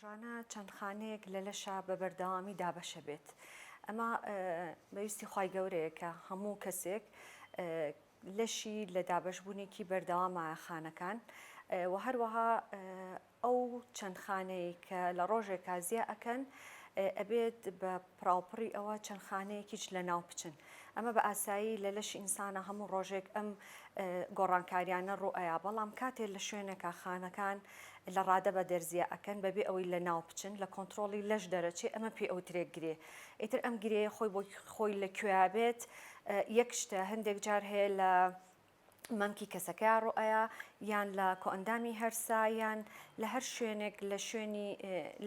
ڕۆژانە چەند خانەیەک لە لەشە بە بەردەوامی دابەشە بێت. ئەمە بەویستی خوای گەورەیە کە هەموو کەسێک لەشی لە دابەشبوونێکی بەردەوامایە خانەکان و هەروەها ئەو چەند خانەی کە لە ڕۆژێکا زیە ئەکەن ئەبێت بە پراوپڕی ئەوە چەند خانەیەکیش لە ناو بچن. ئەمە بە ئاسایی لە لەش ئینسانە هەموو ڕۆژێک ئەم گۆڕانکاریانە ڕوئەیە، بەڵام کاتێک لە شوێنێکە خانەکان لە ڕادە بە دەرزیە ئەکەن بەبێ ئەوەی لە ناو بچن لە کۆنتترۆلی لەش دەرەچێ ئەمە پێ ئەوترێک گرێ. ئیتر ئەم گرەیە خۆی بۆ خۆی لە کوێ بێت یەک شتە هەندێک جار هەیە لە مەمکی کەسەکە ڕۆئەیە یان لە کۆئەندامی هەرسا یان لە هەر شوێنێک لە شوێنی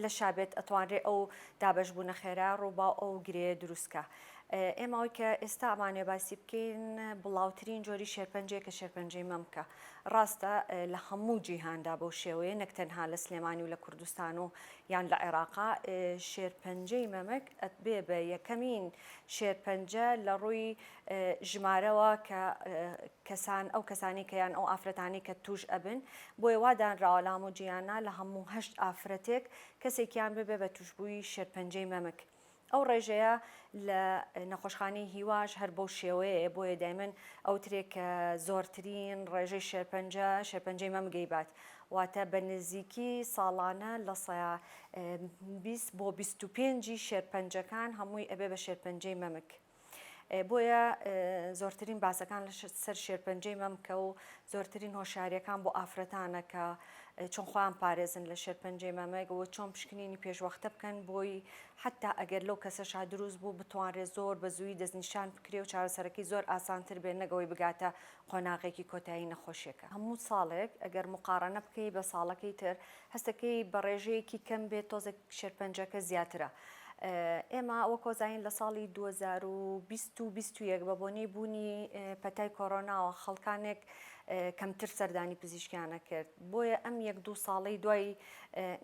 لە شابێت ئەتوانرێ ئەو دابەشبوونە خێرا ڕووبا ئەو گرەیە دروستکە. ئێمەوەی کە ئێستا ئەمانێ باسی بکەین بڵاوترین جۆری شێرپەنجەیە کە شێرپەنجەی مەمکە. ڕاستە لە هەموو جیهاندا بەو شێوەیە نەکتەنها لە سلێمانی و لە کوردستان و یان لە عێراقا شێرپەنجەی مەمک ئەتبێ بە یەکەمین شێرپەنجە لە ڕووی ژمارەوە کە ئەو کەسانی کە یان ئەو ئافرەتانی کە توش ئەبن بۆیە وا دانراوە لە هەموو جیهانە لە هەموو 8 ئافرەتێک کەسێکیان ببێ بە توشبووی شێرپەنجەی مەمک. ئەو ڕێژەیە لە نەخۆشخانەی هیواش هەر بەو شێوەیە بۆیە دایمەن ئەوترێک کە زۆرترین ڕێژەی شێرپەنجەی مەمگەیبات واتە بە نزیکی ساڵانە لە 20 بۆ 25 شێرپەنجەکان هەمووی ئەبێ بە شێرپەنجەی مەمک. بۆیە زۆرترین باسەکان لە سەر شێرپەنجەی مەمکە و زۆرترین هۆشیاریەکان بۆ ئافرەتانە کە چۆن خۆیان پارێزن لە شێرپەنجەی مەمەک و چۆن پشکنینی پێشوەختە بکەن بۆی حتا ئەگەر لەو کەسەشا دروست بوو بتوانرێ زۆر بە زووی دەستنیشان بکرێ و چارەسەرەکەی زۆر ئاسانتر بێ نەگەوەی بگاتە قۆناغێکی کۆتایی نەخۆشیەکە. هەموو ساڵێک ئەگەر مقارنە بکەی بە ساڵەکەی تر هەستەکەی بە ڕێژەیەکی کەم بێت تۆزێک شێرپەنجەکە زیاترە. ئێمە ئەوە کۆزانین لە ساڵی 2021 بە بۆنەی بوونی پەتای کۆڕۆناوە خەڵکانێک کەمتر سەردانی پزیشکیانە کرد. بۆیە ئەم 1-2 ساڵەی دوای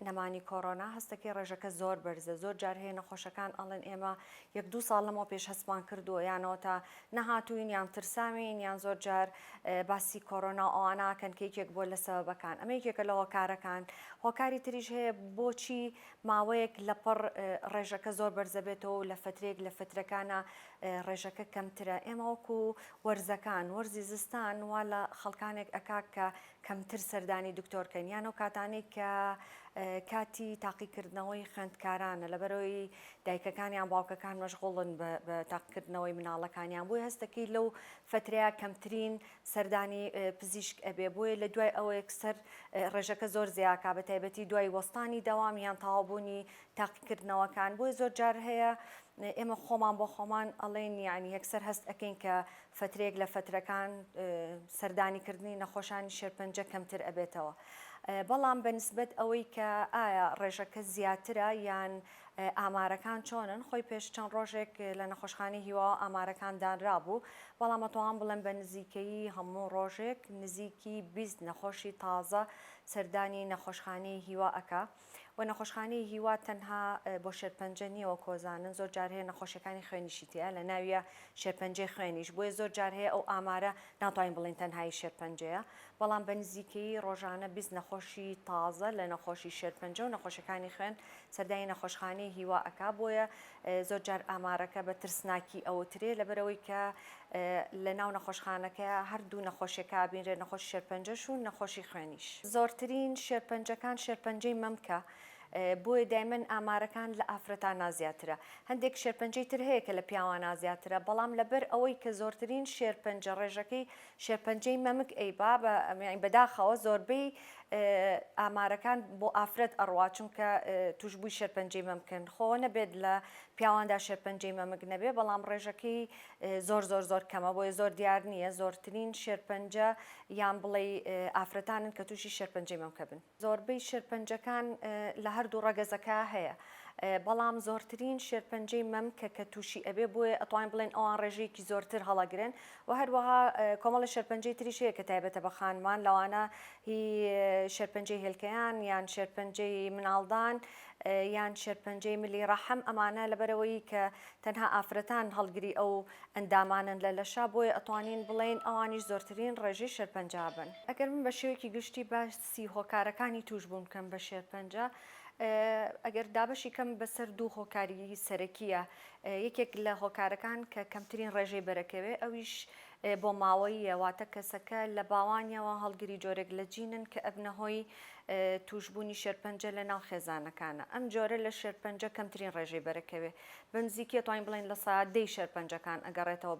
نەمانی کۆڕۆنا هەستەکەی ڕێژەکە زۆر بەرزە. زۆر جار هەیە نەخۆشەکان ئەڵێن ئێمە 1-2 ساڵ لەمەوە پێش هەستمان کردووە یانەوە تا نەهاتووین یان ترساوین یان زۆر جار باسی کۆڕۆنا ئەواناکەن کەیکێک بۆ لە سەبەکان. ئەمە یەکێکە لە هۆکارەکان. هۆکاری تریش هەیە بۆچی ماوەیەک لەپڕ ڕێژەکە زۆر بەرزە بێتەوە و لە فترێک لە فترەکانە ڕێژەکە کەمترە. ئێمە وەکو وەرزەکان وەرزی زستان وا لە خەڵکانێک ئەکات کە کەمتر سەردانی دکتۆرکەن یان ئەو کاتانەی کە کاتی تاقیکردنەوەی خوێندکارانە لەبەرەوەی دایکەکانیان باوکەکان مەشغوڵن بە تاقیکردنەوەی مناڵەکانیان بۆی هەستەکەی لەو فترەیە کەمترین سەردانی پزیشک ئەبێ بۆیە لە دوای ئەوە یەکسەر ڕێژەکە زۆر زیاکا بە تایبەتی دوای وەستانی دەوام یان تەواوبوونی تاقیکردنەوەکان. بۆی زۆر جار هەیە ئێمە خۆمان بۆ خۆمان ئەڵێن یعنی یەکسەر هەست ئەکەین کە فترێک لە فترەکان سەردانیکردنی نەخۆشانی شێرپەنجە کەمتر ئەبێتەوە. بەڵام بەنسبەت ئەوەی کە ئایا ڕێژەکە زیاترە یان ئامارەکان چۆنن خۆی پێش چەند ڕۆژێک لە نەخۆشخانەی هیوا ئامارەکان دانرابوو، بەڵام ئەتوان بڵێن بە نزیکەیی هەموو ڕۆژێک نزیکی 20 نەخۆشی تازە سەردانی نەخۆشخانەی هیوا ئەکا و نەخۆشخانەی هیوا تەنها بۆ شێرپەنجە نییەوە کۆزانن زۆر جار هەیە نەخۆشیەکانی خوێنیشی تەیە لە ناویە شێرپەنجەی خوێنیش بۆیە زۆر جار هەیە ئەو ئامارە ناتوانین بڵین تەنهای شێرپەنجەیە، بەڵام بە نزیکەیی ڕۆژانە 20 نەخۆشی تازە لە نەخۆشی شێرپەنجە و نەخۆشیەکانی خوێن سەردانی نەخۆشخانەی هیوا ئەکا. بۆیە زۆر جار ئامارەکە بە ترسناکی ئەوترێ لەبەرەوەی کە لە ناو نەخۆشخانەکە هەردوو نەخۆشیەکە بینرێت نەخۆشی شێرپەنجەش و نەخۆشی خوێنیش. زۆرترین شێرپەنجەکان شێرپەنجەی مەمکە بۆیە دایمەن ئامارەکان لە ئافرەتان نازیاترە. هەندێک شێرپەنجەی تر هەیە کە لە پیاوان نازیاترە، بەڵام لەبەر ئەوەی کە زۆرترین شێرپەنجە ڕێژەکەی شێرپەنجەی مەمک ئەیبا بەداخەوە زۆربەی ئامارەکان بۆ ئافرەت ئەڕوا چونکە توشبووی شێرپەنجەی مەمکن خۆ نەبێت لە پیاواندا شێرپەنجەی مەمک نەبێ، بەڵام ڕێژەکەی زۆر کەمە بۆیە زۆر دیار نییە زۆرترین شێرپەنجە یان بڵێ ئافرەتانن کە تووشی شێرپەنجەی مەمکە بن. زۆربەی شێرپەنجەکان لە هەردوو ڕەگەزەکە هەیە، بەڵام زۆرترین شێرپەنجەی مەمکە کە تووشی ئەبێ بۆیە ئەتوانین بڵێن ئەوان ڕێژەیەکی زۆرتر هەڵەگرن و هەروەها کۆمەڵە شێرپەنجەی تریش هەیە کە تایبەتە بە خانمان لەوانە هی شێرپەنجەی هێلکەیان یان شێرپەنجەی مناڵدان یان شێرپەنجەی ملی ڕەحم ئەمانە لەبەرەوەی کە تەنها ئافرەتان هەڵگری ئەو ئەندامانن لە لەشە بۆیە ئەتوانین بڵێن ئەوانیش زۆرترین ڕێژەی شێرپەنجە بن. ئەگەر من بە شێوەیەکی گشتی باسی هۆکارەکانی توش بووم بکەم بە شێرپەنجە ئەگەر دابەشی کەم بەسەر دوو هۆکاری سەرەکیە، یەکێک لە هۆکارەکان کە کەمترین ڕێژەی بەرەکەوێ ئەویش بۆ ماوەیە، واتە کەسەکە لە باوانیەوە هەڵگری جۆرێک لە جینن کە ئەبنە هۆی توشببوونی شێرپەنجە لە ناو خێزانەکانە. ئەم جۆرە لە شێرپەنجە کەمترین ڕێژەی بەرەکەوێ، بنزیکە توانین بڵین لە سادەی شێرپەنجەکان ئەگەڕێتەوە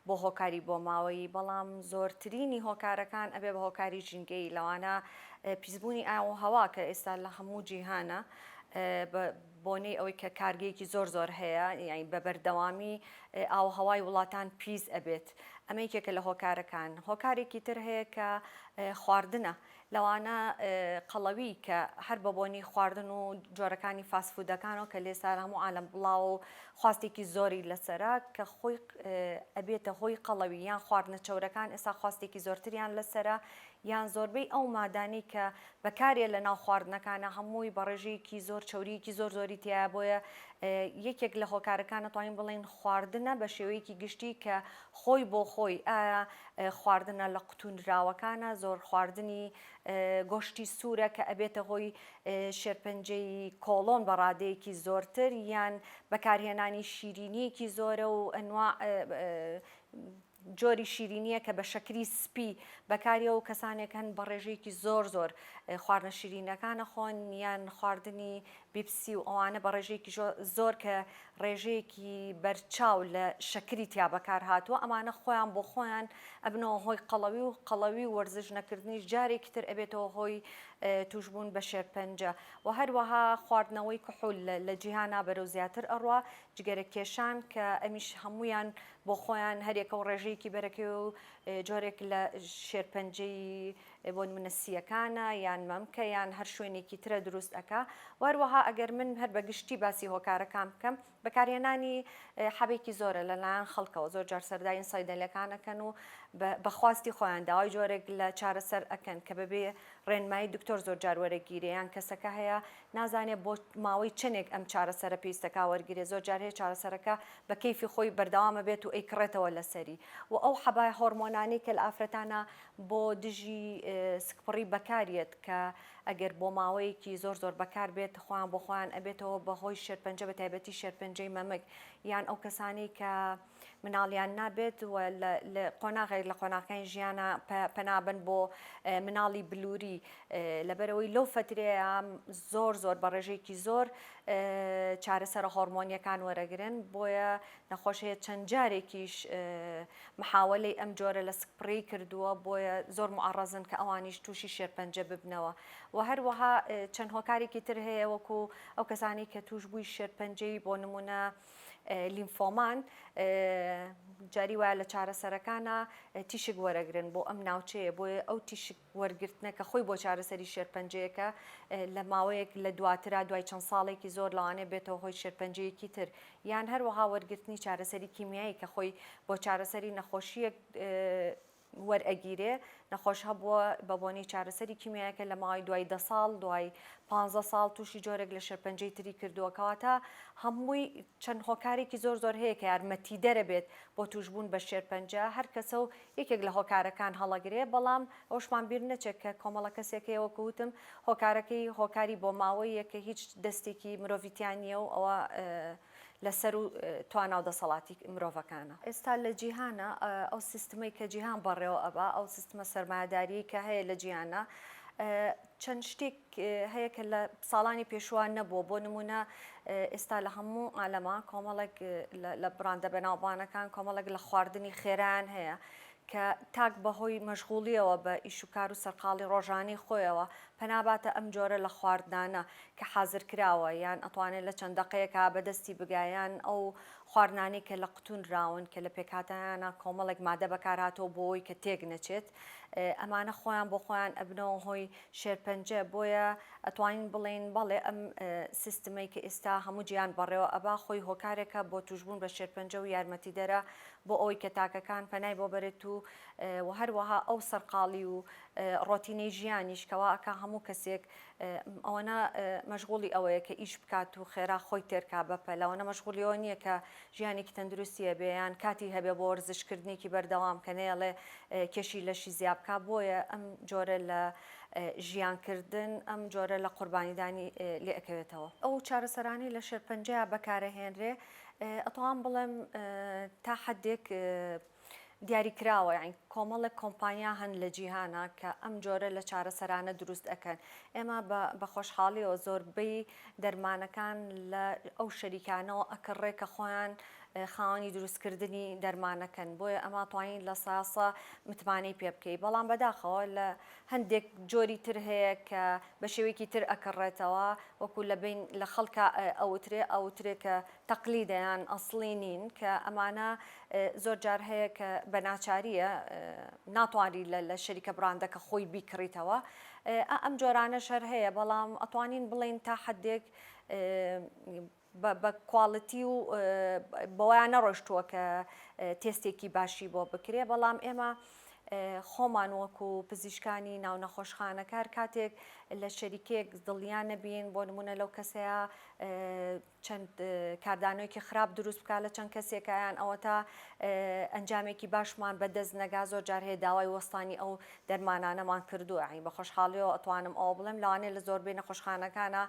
بۆ هۆکاری بۆ ماوەی، بەڵام زۆرترینی هۆکارەکان ئەبێ بە هۆکاری ژینگەی لەوانە پیسبوونی ئاو هەوا کە ئێستا لە هەموو جیهانە بۆنەی ئەوەی کە کارگەیەکی زۆر هەیە، یعنی بە بەردەوامی ئاو هەوای وڵاتان پیس ئەبێت. ئەمە یەکێکە لە هۆکارەکان. هۆکارێکی تر هەیە کە خواردنە، لەوانە قەڵەوی کە هەر بە بۆنی خواردن و جۆرەکانی فاسفودەکانەوە کە لێستا هەموو عالەم بڵاو و خواستێکی زۆری لەسەرا کە خۆی ئەبێتە هۆی قەڵەوی یان خواردنە چەورەکان ئێستا خواستێکی زۆرتریان لەسەرا، یان زۆربەی ئەو مادانی کە بەکارێ لە ناو خواردنەکانە هەمووی بە ڕێژەیەکی زۆر چەوریەکی زۆری تایە، بۆیە یەکێک لە هۆکارەکانە توانین بڵین خواردنە بە شێوەیەکی گشتی کە خۆی بۆ خۆی ئایا خواردنە لە قوتونراوەکانە، زۆر خواردنی گۆشتی سوورە کە ئەبێتە هۆی شێرپەنجەی کۆڵۆن بە ڕادەیەکی زۆرتر، یان بەکارهێنانی شیرینیەکی زۆرە و ئەنواع جۆری شیرینیە کە بە شەکری سپی بەکاریە و کەسانێک هەن بە ڕێژەیەکی زۆر خواردنە شیرینەکانە خۆن، یان خواردنی بیپسی و ئەوانە بە ڕێژەیەکی زۆر کە ڕێژەیەکی بەرچاو لە شەکری تیا بەکار هاتووە، ئەمانە خۆیان بۆ خۆیان ئەبنەوە هۆی قەڵەوی و وەرزش نەکردنیش جارێکی تر ئەبێتەوە هۆی توشبوون بە شێرپەنجە. و هەروەها خواردنەوەی کحول لە جیهانا بەرەو زیاتر ئەڕوا، جگەرە کێشان کە ئەمیش هەمویان بۆ خۆیان هەرێکە و ڕێژەیەکی بەرەکەوێ و جۆرێک لە شێرپەنجەی بۆ نمونەسیەکانە یان مەمکە یان هەر شوێنێکی ترە دروست ئەکا. وەروەها ئەگەر من هەر بەگشتی باسی هۆکارەکان بکەم، بەکارهێنانی حەبێکی زۆرە لەلایەن خەڵکەوە، زۆر جار سەرداین سایدەلەکانەکەن و بەخواستی خۆیان داوای جۆرێک لە چارەسەر ئەکەن کە بەبێ ڕێنمایی دکتۆر زۆر جار وەرەگیرێ، یان کەسەکە هەیە نازانێت بۆ ماوەی چنێک ئەم چارەسەرە پێویستەکە وەرگێ، زۆر جار هەیە چارەسەرەکە بە کەیفی خۆی بەردەوامە بێت و ئەیکڕێتەوە لەسەری، و ئەو حەبای هۆرمۆنانی کە لە ئافرەتانە بۆ دژی سکپڕی بەکارێت کە ئەگەر بۆ ماوەیەکی زۆر بەکار بێت خۆیان بۆ خۆیان ئەبێتەوە بەهۆی شێرپەنجە، بە تایبەتی شێرپەنجەی مەمک، یان ئەو کەسانی کە مناڵیان نابێت و لە قۆناغێک لە قۆناغەکانی ژیانە پەنابن بۆ مناڵی بلووری، لەبەرەوەی لەو فترەیە زۆر بە ڕێژەیەکی زۆر چارەسەرە هۆرمۆنیەکان وەرەگرن، بۆیە نەخۆشەیە چەند جارێکیش محاوەلەی ئەم جۆرە لە سکپڕی کردووە، بۆیە زۆر معڕەزن کە ئەوانیش تووشی شێرپەنجە ببنەوە. و هەروەها چەند هۆکارێکی تر هەیە وەکو ئەو کەسانی کە توش بووی شێرپەنجەی بۆ نمونە لیمفۆمان، جاری وایە لە چارەسەرەکانە تیشک وەرەگرن بۆ ئەم ناوچەیە، بۆیە ئەو تیشک وەرگرتنە کە خۆی بۆ چارەسەری شێرپەنجەیەکە لە ماوەیەک لە دواترا دوای چەند ساڵێکی زۆر لەوانێ بێتەوە هۆی شێرپەنجەیەکی تر، یان هەروەها وەرگرتنی چارەسەری کیمیایی کە خۆی بۆ چارەسەری نەخۆشیەک وەرئەگیرێ، نەخۆش هەبووە بە بۆنی چارەسەری کیمیایەکە لە ماوەی دوای 10 ساڵ دوای 15 ساڵ تووشی جۆرێک لە شێرپەنجەی تری کردووە، کەواتە هەمووی چەند هۆکارێکی زۆر هەیە کە یارمەتی دەرەبێت بۆ توشبوون بە شێرپەنجە، هەر کەسە و یەکێک لە هۆکارەکان هەڵەگرێ، بەڵام ئەوشمان بیر نەچێت کە کۆمەڵە کەسێکەوە کەوتم هۆکارەکەی هۆکاری بۆ ماوەیە کە هیچ دەستێکی مرۆڤیتیانیە و ئەوە لەسەر و توانا و دەسەڵاتی مرۆڤەکانە. ئێستا لە جیهانە ئەو سیستمەی کە جیهان بەڕێوە ئەبا، ئەو سیستمە سەرمایەداری کە هەیە لە جیهانە، چەند شتێک هەیە کە لە ساڵانی پێشوان نەبووە. بۆ نمونە ئێستا لە هەموو عالەما کۆمەڵێک لە بڕاندە بەناوبانەکان کۆمەڵێک لە خواردنی خێران هەیە کە تاک بەهۆی مەشغوڵیەوە بە ئیش و کار و سەرقاڵی ڕۆژانەی خۆیەوە پەناباتە ئەم جۆرە لە خواردانە کە حازر کراوە، یان ئەتوانێت لە چەند دەقەیەکە بەدەستی بگایان ئەو خواردنانی کە لە قوتونراون کە لە پێکهاتانە کۆمەڵێک مادە بەکارهاتەوە بۆی کە تێک نەچێت، ئەمانە خۆیان بۆ خۆیان ئەبنەوە هۆی شێرپەنجە. بۆیە ئەتوانین بڵێن بەڵێ ئەم سیستمەی کە ئێستا هەموو گیان بەڕێوە ئەبا خۆی هۆکارێکە بۆ توشبوون بە شێرپەنجە و یارمەتی دەرە بۆ ئەوەی کە تاکەکان پەنای بۆ بەرێت و هەروەها ئەو سەرقاڵی و ڕۆتینەی ژیانیش کەواکە هەموو کەسێک ئەوەنە مەشغوڵی ئەوەیە کە ئیش بکات و خێرا خۆی تێرکا بەپە لەوەنە مەشغولیەوە نییە کە ژیانێکی تەندروستیە بێیان کاتی هەبێ بۆ وەرزشکردنێکی بەردەوام کە نێڵێ کێشی لەشی زیابکە بۆیە ئەم جۆرە لە ژیانکردن ئەم جۆرە لە قوربانیدانی لێ ئەکەوێتەوە. ئەو چارەسەرانی لە شێرپەنجەیە بەکارەهێنرێ ئەتوان بڵێم تا حدێک دیاریکراوە یعنی کۆمەڵێک کۆمپانیا هەن لە جیهانە کە ئەم جۆرە لە چارەسەرانە دروست ئەەکەن. ئێمە بە خۆشحاڵیەوە زۆربەی دەرمانەکان لە ئەو شەریکانەوە ئەکڕێ کە خۆیان خاوەنی دروستکردنی دەرمانەکەن بۆیە ئەمە توانین لە ساسە متمانەی پێ بکەی بەڵام بەداخەوە لە هەندێک جۆری تر هەیە کە بە شێوەیەکی تر ئەکڕێتەوە وەکو لە خەڵکە ئەوترێ کە تەقلیدەیان ئەسڵی نین کە ئەمانە زۆر جار هەیە کە بە ناچاریە ناتوانانی لە شەریکە براندەکە خۆی بیکڕیتەوە ئەم جۆرانە شەر هەیە بەڵام ئەتوانین بڵین تا حدێک بە کواڵەتی و بەوەیان نەڕۆشتووە کە تێستێکی باشی بۆ بکرێ بەڵام ئێمە خۆمان وەکو پزیشکانی ناو نەخۆشخانەکار کاتێک لە شەریکێک دڵیان نەبین بۆ نمونە لەو کەسەیە چەند کاردانەوەیکی خراپ دروست بکات لە چەند کەسێکیان ئەوە تا ئەنجامێکی باشمان بەدەست نەگا زۆر جار هەیە داوای وەستانی ئەو دەرمانانەمان کردووە بە خۆشحاڵیەوە ئەتوانم ئەوە بڵێم لەوانەیە لە زۆربەی نەخۆشخانەکانە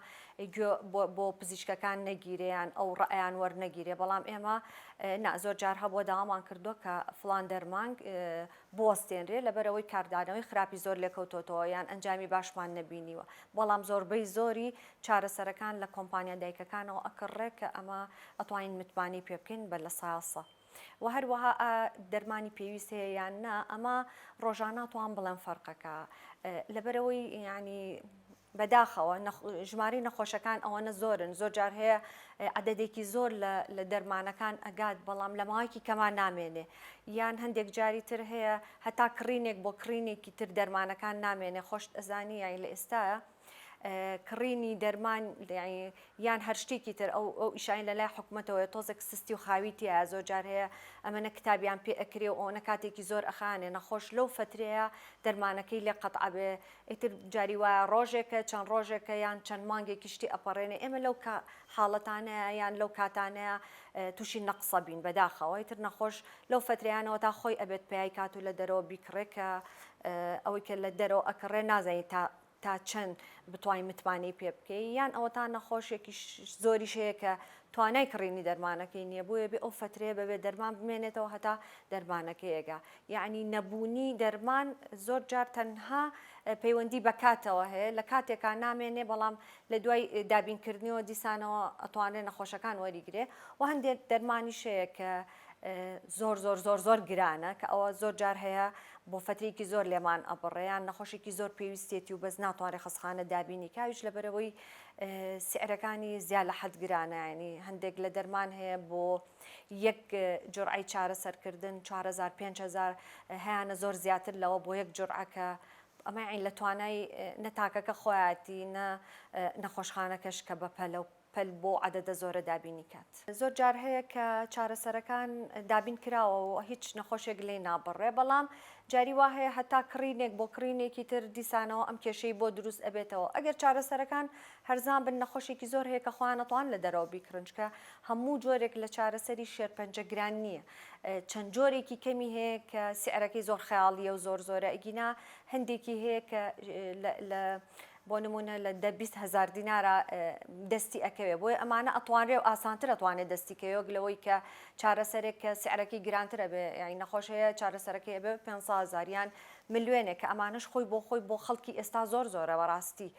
بۆ پزیشکەکان نەگیرێیان ئەو ڕائیان وەرنەگیرێ بەڵام ئێمە زۆر جار هەبووە داوامان کردووە کە فڵان دەرمانگ بوەستێنرێ لەبەرەوەی کاردانەوەی خراپی زۆر لێکەوتۆتەوە یان ئەنجامی باشمان نەبینیوە بەڵام زۆربەی زۆری چارەسەرەکان لە کۆمپانیا دایکەکانەوە ئەکڕێ کە ئەمە ئەتوانین متمانی پێ بکەین بە لە سایاسە و هەروەها دەرمانی پێویست هەیە یان نا ئەمە ڕۆژانە توان بڵێن فەرقەکە لەبەرەوەی ینی بەداخەوە ژماری نەخۆشەکان ئەوەنە زۆرن زۆر جار هەیە عەدەدێکی زۆر لە دەرمانەکان ئەگات بەڵام لە ماوەیەکی کەمان نامێنێ یان هەندێک جاری تر هەیە هەتا کڕینێک بۆ کڕینێکی تر دەرمانەکان نامێنێ خۆش ئەزانی یان لە ئێستاە کڕینی دەرمان یان هەر شتێکی تر ئەو ئیشاین لەلای حکوومەتەوە تۆزێک سستی و خاویتیە زۆر جار هەیە ئەمەنە کتابیان پێ ئەکرێ و ئەوەنە کاتێکی زۆر ئەخانێ نەخۆش لەو فترەیە دەرمانەکەی لێ قەتعبێ ئیتر جاری وایە ڕۆژێکە چەند ڕۆژێکە یان چەند مانگێکی شتی ئەپەڕێنێ ئێمە لەو حاڵەتانەیە یان لەو کاتانەیە تووشی نەقسە بین بەداخەوە ئیتر نەخۆش لەو فترەیانەوە تا خۆی ئەبێت پێی کات و لە دەرەوە بیکڕێکە ئەوەی کە لە دەرەوە ئەکڕێ نازانیت تا چەند بتوانین متمانەی پێ بکەی یان ئەوە تا نەخۆشێکی زۆریش هەیە کە توانای کڕینی دەرمانەکەی نییە بۆیە بێ ئەو فترەیە بەبێ دەرمان بمێنێتەوە هەتا دەرمانەکەیەگا یعنی نەبوونی دەرمان زۆر جار تەنها پەیوەندی بەکاتەوە هەیە لە کاتێکا نامێنێ بەڵام لە دوای دابینکردنیەوە دیسانەوە ئەتوانێت نەخۆشەکان وەریگرێ و هەندێک دەرمانیش هەیە کە زۆر گرانە کە ئەوە زۆر جار هەیە بۆ فترێکی زۆر لێمان ئەبڕێیان نەخۆشێکی زۆر پێویستێتی و بەس ناتوانێت خەسخانە دابینی کاویش لەبەرەوەی سعرەکانی زیاد لە حەد گرانە ینی هەندێک لە دەرمان هەیە بۆ یەک جورعی چارەسەرکردن 4000 5000 هەیەە زۆر زیاتر لەوە بۆ یەک جورعەکە ئەمە عین لە توانای نەتاکەکە خۆیاتی نەخۆشخانەکەش کە بەپەلە و پەل بۆ عەدەدە زۆرە دابینی کات زۆر جار هەیە کە چارەسەرەکان دابین کراوە و هیچ نەخۆشێک لێ نابڕێ بەڵام جاری وا هەیە هەتا کڕینێک بۆ کڕینێکی تر دیسانەوە ئەم کێشەی بۆ دروست ئەبێتەوە ئەگەر چارەسەرەکان هەرزان بن نەخۆشێکی زۆر هەیە کە خۆیان نەتوان لە دەرەوە بیکڕنجکە هەموو جۆرێک لە چارەسەری شێرپەنجە گران نییە چەند جۆرێکی کەمی هەیە کە سعرەکەی زۆر خەیاڵیە و زۆرە ئەگینا هەندێکی هەیە کە بۆ نمونە لە 20,000 دینارە دەستی ئەکەوێ بۆی ئەمانە ئەتوانرێ و ئاسانتر ئەتوانێت دەستیکەوە لەوەی کە چارەسەرێک کە سعرەکەی گرانترە بێ یعنی نەخۆش هەیە چارەسەرەکەی بێ 500,000 یان ملیۆنێک کە ئەمانش خۆی بۆ خەڵکی ئێستا زۆرە بەڕاستی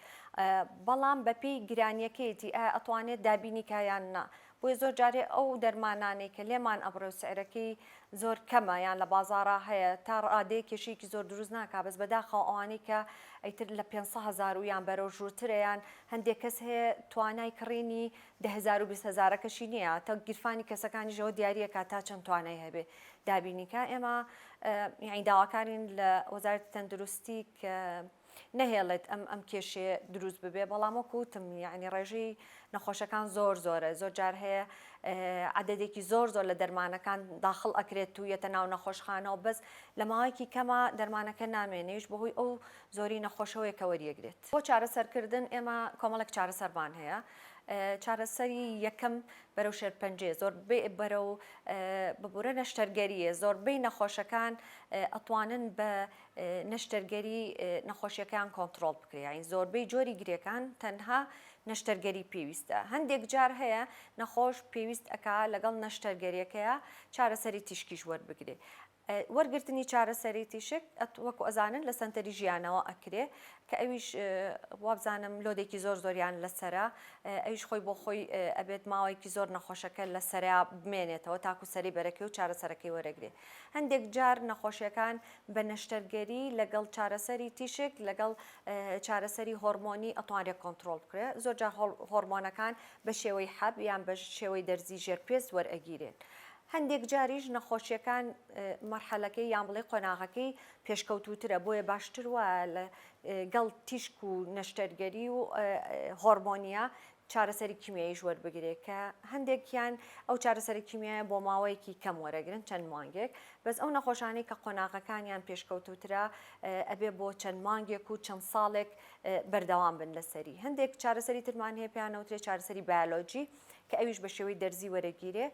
بەڵام بەپێی گرانیەکەیەتی ئەتوانێت دابینی کایان نا بۆی زۆر جارێ ئەو دەرمانانێک کە لێمان ئەبڕێ و سعرەکەی زۆر کەمە یان لە بازاڕا هەیە تا ڕادەیە کێشەیەکی زۆر دروست ناکا بەس بەداخەوە ئەوانەی کە ئەیتر لە 500,000 و یان بەرەو ژوورترەیان هەندێک کەس هەیە توانای کڕینی 10,000 و 20,000کەشی نییە تا گیرفانی کەسەکانیشەوە دیارریە کا تا چەند توانای هەبێ دابینیکە ئێمە یعنی داواکارین لە وەزارەتی تەندروستی کە نەهێڵێت ئەم کێشێ دروست ببێ بەڵام وەکوتم یعنی ڕێژەی نەخۆشەکان زۆرە زۆر جار هەیە عددێکی زۆر لە دەرمانەکان داخڵ ئەکرێت و یەتە ناو نەخۆشخانەوە بەس لە ماوەیەکی کەمە دەرمانەکە نامێنێش بەهۆی ئەو زۆری نەخۆشەوەی کە وەریەگرێت بۆ چارەسەرکردن ئێمە کۆمەڵێک چارەسەربان هەیە چارەسەری یەکەم بەرەو شێرپەنجێ زۆربەی بەرەو ببورە نەشتەرگەریە زۆربەی نەخۆشەکان ئەتوانن بە نەشتەرگەری نەخۆشیەکان کۆنتترۆل بکرێن زۆربەی جۆری گرێکان تەنها نەشتەرگەری پێویستە هەندێک جار هەیە نەخۆش پێویست ئەکا لەگەڵ نەشتەرگەریەکەیە چارەسەری تیشکیش وەربگرێ وەرگرتنی چارەسەری تیشک وەکو ئەزانن لە سنتەری ژیانەوە ئەکرێ کە ئەویش وابزانم لۆدێکی زۆریان لەسرە ئەویش خۆی بۆ خۆی ئەبێت ماوەیەکی زۆر نەخۆشەکە لە سەریا بمێنێتەوە تاکو سەری بەرەکەی و چارەسەرەکەی وەرەگرێ هەندێک جار نەخۆشیەکان بە نەشتەرگەری لەگەڵ چارەسەری تیشک لەگەڵ چارەسەری هۆرمۆنی ئەتوانێت کۆنتترۆل بکرێت زۆر جار هۆرمۆنەکان بە شێوەی حەب یان بە شێوەی دەرزی ژێرپێست وەرئەگیرێن هەندێک جاریش نەخۆشیەکان مەرحەلەکەی یان بڵێ قۆناغەکەی پێشکەوتوترە بۆیە باشتر وە لەگەڵ تیشک و نەشتەرگەری و هۆرمۆنیە چارەسەری کیمیایی وەربگرێت کە هەندێکیان ئەو چارەسەری کیمیایە بۆ ماوەیەکی کەم وەرەگرن چەند مانگێک بەس ئەو نەخۆشانەی کە قۆناغەکانیان پێشکەوتوترە ئەبێ بۆ چەند مانگێک و چەند ساڵێک بەردەوام بن لەسەری هەندێک چارەسەری ترمان هەیە پێیانەوترێت چارەسەری بایۆلۆجی کە ئەویش بە شێوەی دەرزی وەرەگیرێ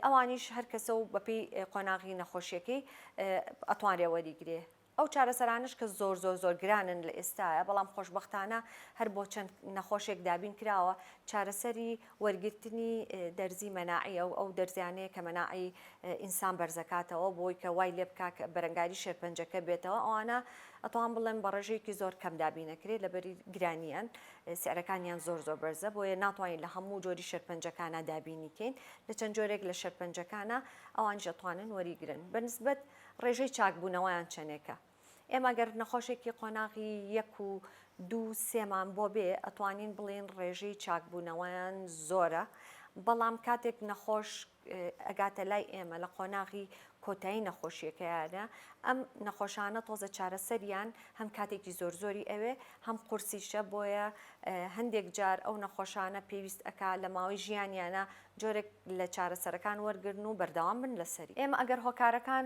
ئەوانیش هەر کەسە و بەپێی قۆناغی نەخۆشیەکەی ئەتوانرێ وەریگرێ ئەو چارەسەرانش کە زۆر گرانن لە ئێستاە بەڵام خۆشببختانە هەر بۆ چەند نەخۆشێک دابین کراوە چارەسەری وەرگرتنی دەرزی مەناعی ئەو دەرزیانەیە کە مەناعی ئینسان بەرزەکاتەوە بۆی کە وای لێ بک بەرەنگاری شێرپەنجەکە بێتەوە ئەوانە ئەتوان بڵێن بە ڕێژەیەکی زۆر کەم دابینەکرێت لەبەری گرانیان سعرەکانیان زۆر بەرزە بۆیە ناتوانین لە هەموو جۆری شێرپەنجەکانە دابینیکەین لە چەند جۆرێک لە شێرپەنجەکانە ئەوانش دەتوانن وەریگرن بەنسبەت ڕێژەی چاکبوونەوەیان چەندێکە ئێمە گەر نەخۆشێکی قۆناغی 1 و 2 سێمان بۆ بێ ئەتوانین بڵێن ڕێژەی چاکبوونەوەیان زۆرە بەڵام کاتێک نەخۆش ئەگاتە لای ئێمە لە قۆناغی کۆتایی نەخۆشیەکەیانە ئەم نەخۆشانە تۆزە چارەسەریان هەم کاتێکی زۆری ئەوێ هەم قورسیشە بۆیە هەندێک جار ئەو نەخۆشانە پێویست ئەکا لە ماوەی ژیانیانە جۆرێک لە چارەسەرەکان وەرگرن و بەردەوام بن لەسەری ئێمە ئەگەر هۆکارەکان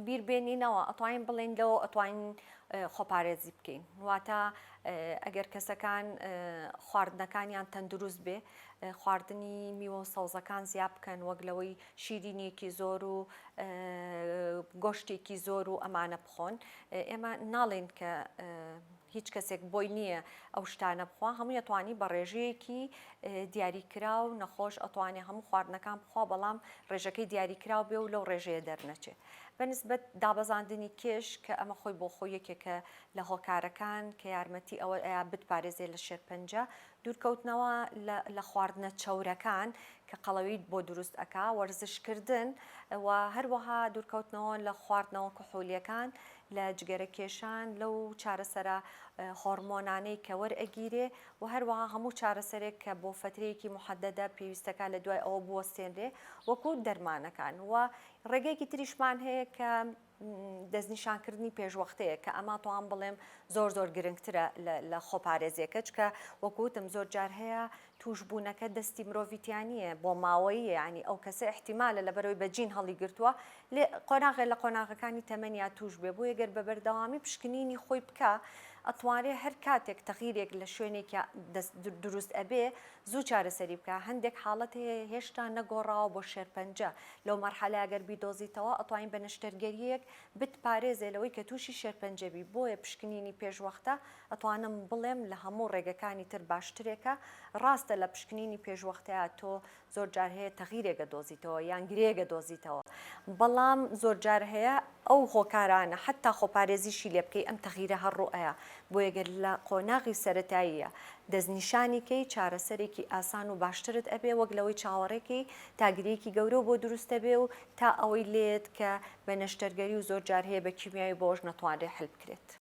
بیربێنینەوە ئەتوانین بڵێن لەوە ئەتوانین خۆپارێزی بکەین واتە ئەگەر کەسەکان خواردنەکانیان تەندروست بێ خواردنی میوە و سەوزەکان زیاد بکەن وەک لەوەی شیرینێکی زۆر و گۆشتێکی زۆر و ئەمانە بخۆن ئێمە ناڵێن کە هیچ کەسێک بۆی نییە ئەو شتانە بخوا هەموو ئەتوانی بە ڕێژەیەکی دیاریکرا و نەخۆش ئەتوانێ هەموو خواردنەکان بخوا بەڵام ڕێژەکەی دیاریکرااو بێ و لەو ڕێژەیە دەرنەچێت بەنسبەت دابەزاندنی کێش کە ئەمە خۆی بۆ خۆی یەکێکە لە هۆکارەکان کە یارمەتی ئەوە بتپارێزێ لە شێرپەنجە دوورکەوتنەوە لە خواردنە چەورەکان کە قەڵەویت بۆ دروست ئەکا وەرزشکردن و هەروەها دوورکەوتنەوە لە خواردنەوە کحولیەکان لە جگەرە کێشان لەو چارەسەرە هۆرمۆنانەی کە وەرئەگیرێ و هەروەها هەموو چارەسەرێک کە بۆ فترەیەکی محەدەدە پێویستەکە لە دوای ئەوە بوەستێنرێ وەکو دەرمانەکان و ڕێگەیەکی تریشمان هەیە کە دەستنیشانکردنی پێشوەختەیە کە ئەما توان بڵێم زۆر گرنگترە لە خۆپارێزیەکە چکە وەکوتم زۆر جار هەیە توشبوونەکە دەستی مرۆڤیتیانیە بۆ ماوەیە ینی ئەو کەسە احتیمالە لە بەرەوەی بەجین هەڵی گرتووە قۆناغێ لە قۆناغەکانی تەمەنیا توش بێ بۆ یەگەر بە بەردەوامی پشکنینی خۆی بکە ئەتوانێت هەر کاتێک تەغیرێک لە شوێنێکی دروست ئەبێ زوو چارەسەری بکە هەندێک حاڵەت هێشتا نەگۆڕاوە بۆ شێرپەنجە لەو مەرحەلە ئەگەر بیدۆزیتەوە ئەتوانین بە نەشتەرگەریەک بتپارێزێ لەوەی کە تووشی شێرپەنجەبی بۆیە پشکنینی پێشوەختە ئەتوانم بڵێم لە هەموو ڕێگەکانی تر باشترێکە ڕاستە لە پشکنینی پێشوەختەیە تۆ زۆر جار هەیە تەغیرێکە دۆزیتەوە یان گرێگە دۆزیتەوە بەڵام زۆر جار هەیە ئەو هۆکارانە حتا خۆپارێزیشی لێ بکەی ئەم تەغیرە هەڕوئەیە بۆ یەگەر لە قۆناغی سەرەتاییە دەستنیشانیکەی چارەسەرێکی ئاسان و باشترت ئەبێ وەک لەوەی چاوەڕێکی تاگیرێکی گەورە بۆ دروستە بێ و تا ئەوەی لێت کە بە نەشتەرگەری و زۆر جار هەیە بە کیمیایی بۆش نەتوانرێ حل بکرێت.